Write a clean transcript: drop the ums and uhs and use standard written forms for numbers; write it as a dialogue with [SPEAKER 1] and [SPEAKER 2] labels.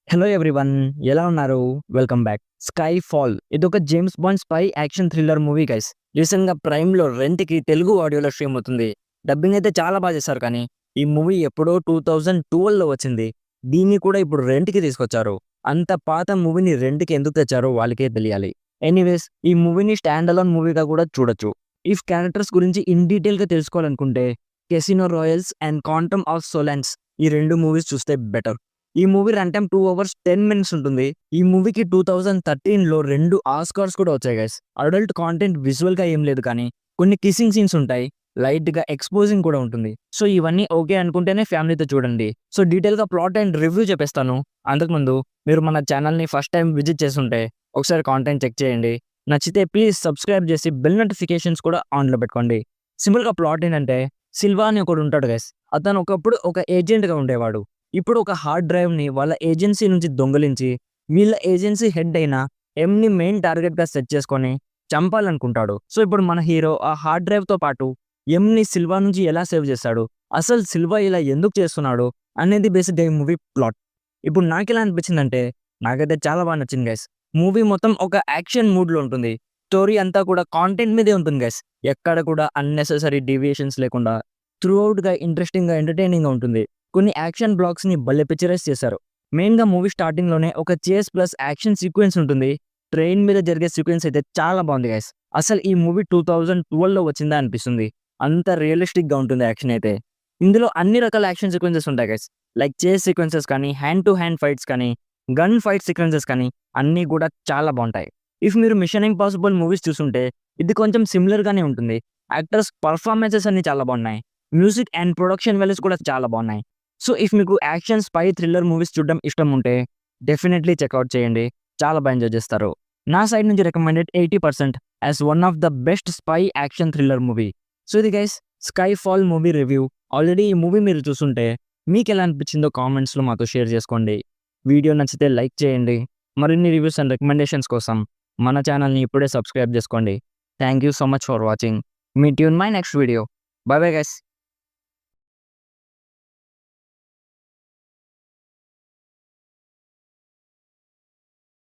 [SPEAKER 1] Hello everyone, ఎలా ఉన్నారు? Welcome back. 'Sky fall' ఇదొక James bond spy action thriller movie guys. రీసెంట్‌గా ప్రైమ్‌లో 'రెంట్'కి తెలుగు ఆడియోలో స్ట్రీమ్ అవుతుంది. డబ్బింగ్ అయితే చాలా చేశారు కానీ, ఈ మూవీ ఎప్పుడో 2012లో వచ్చింది. దీన్ని కూడా ఇప్పుడు 'రెంట్'కి తీసుకొచ్చారు. అంత పాత మూవీని 'రెంట్'కి ఎందుకు తెచ్చారో వాళ్ళకే తెలియాలి. ఎనీవేస్ ఈ మూవీని స్టాండ్ అలోన్ మూవీగా కూడా చూడొచ్చు. ఇఫ్ క్యారెక్టర్స్ గురించి ఇన్ డీటెయిల్‌గా తెలుసుకోవాలనుకుంటే 'Casino Royales' and 'Quantum of Solace' ఈ 2 మూవీస్ చూస్తే బెటర్. ఈ movie run time 2 hours 10 minutes ఉంటుంది. ఈ మూవీకి 2013లో 2 ఆస్కార్స్ కూడా వచ్చాయి గైస్. అడల్ట్ కాంటెంట్ విజువల్‌గా ఏం లేదు కానీ కొన్ని కిస్సింగ్ సీన్స్ ఉంటాయి. లైట్‌గా ఎక్స్‌పోజింగ్ కూడా ఉంటుంది. సో ఇవన్నీ ఓకే అనుకుంటేనే ఫ్యామిలీతో చూడండి. సో డీటెయిల్‌గా ప్లాట్ అండ్ రివ్యూ చెప్పేస్తాను. అంతకుముందు మీరు మన ఛానల్‌ని ఫస్ట్ టైం విజిట్ చేసుంటే ఒకసారి కాంటెంట్ చెక్ చేయండి. నచ్చితే ప్లీజ్ సబ్స్క్రైబ్ చేసి బెల్ నోటిఫికేషన్స్ కూడా ఆన్‌లో పెట్టుకోండి. సింపుల్‌గా ప్లాట్ ఏంటంటే సిల్వా అని ఒకడు ఉంటాడు గైస్. అతను ఒకప్పుడు ఒక ఏజెంట్‌గా ఉండేవాడు. ఇప్పుడు ఒక హార్డ్ డ్రైవ్‌ని వాళ్ళ ఏజెన్సీ నుంచి దొంగిలించి, వీళ్ళ ఏజెన్సీ హెడ్ అయిన ఎంని మెయిన్ టార్గెట్‌గా సెట్ చేసుకొని చంపాలనుకుంటాడు. సో, ఇప్పుడు మన హీరో ఆ హార్డ్ డ్రైవ్‌తో పాటు ఎంని సిల్వా నుంచి ఎలా సేవ్ చేస్తాడు? అసలు సిల్వా ఇలా ఎందుకు చేస్తున్నాడు? అనేది బేసిక్‌గా ఈ మూవీ ప్లాట్. ఇప్పుడు నాకెలా అనిపించిందంటే, నాకైతే చాలా నచ్చింది గైస్. మూవీ మొత్తం ఒక యాక్షన్ మూడ్‌లో ఉంటుంది. స్టోరీ అంతా కూడా కాంటెంట్ మీదే ఉంటుంది గైస్. ఎక్కడ కూడా అన్నెసెసరీ డీవియేషన్స్ లేకుండా త్రూ ఔట్‌గా ఇంట్రెస్టింగ్‌గా, ఎంటర్‌టైనింగ్‌గా ఉంటుంది. కొన్ని యాక్షన్ బ్లాక్స్‌ని భలే పిక్చరైజ్ చేశారు. మెయిన్‌గా మూవీ స్టార్టింగ్‌లోనే ఒక చేస్ ప్లస్ యాక్షన్ సీక్వెన్స్ ఉంటుంది. ట్రైన్ మీద జరిగే సీక్వెన్స్ అయితే చాలా బాగుంది గైస్. అసలు ఈ మూవీ 2012లో వచ్చిందా అనిపిస్తుంది. అంత రియలిస్టిక్‌గా ఉంటుంది యాక్షన్ అయితే. ఇందులో అన్ని రకాల యాక్షన్ సీక్వెన్సెస్ ఉంటాయి గైస్. లైక్ చేస్ సీక్వెన్సెస్ కానీ, హ్యాండ్ టు హ్యాండ్ ఫైట్స్ కానీ, గన్ ఫైట్ సీక్వెన్సెస్ కానీ అన్నీ కూడా చాలా బాగుంటాయి. ఇఫ్ మీరు 'మిషన్ ఇంపాసిబుల్' మూవీస్ చూసుంటే ఇది కొంచెం సిమిలర్‌గానే ఉంటుంది. యాక్టర్స్ పర్ఫార్మెన్సెస్ అన్నీ చాలా బాగున్నాయి. మ్యూజిక్ అండ్ ప్రొడక్షన్ వాల్యూస్ కూడా చాలా బాగున్నాయి. సో, ఇఫ్ మీకు యాక్షన్, స్పై, థ్రిల్లర్ మూవీస్ చూడడం ఇష్టం ఉంటే డెఫినెట్‌లీ చెక్‌ఔట్ చేయండి. చాలా ఎంజాయ్ చేస్తారు. నా సైడ్ నుంచి recommended 80% as one of the best spy action thriller movie. So, ఇది guys 'Skyfall' movie review. Already ఈ మూవీ మీరు చూసుంటే మీకెలా అనిపించిందో కామెంట్స్‌లో మాతో షేర్ చేసుకోండి. వీడియో నచ్చితే లైక్ చేయండి. మరిన్ని రివ్యూస్ అండ్ రికమెండేషన్స్ కోసం మన ఛానల్‌ని ఇప్పుడే సబ్స్క్రైబ్ చేసుకోండి. Thank you so much for watching. Meet you in my next video. By bye guys.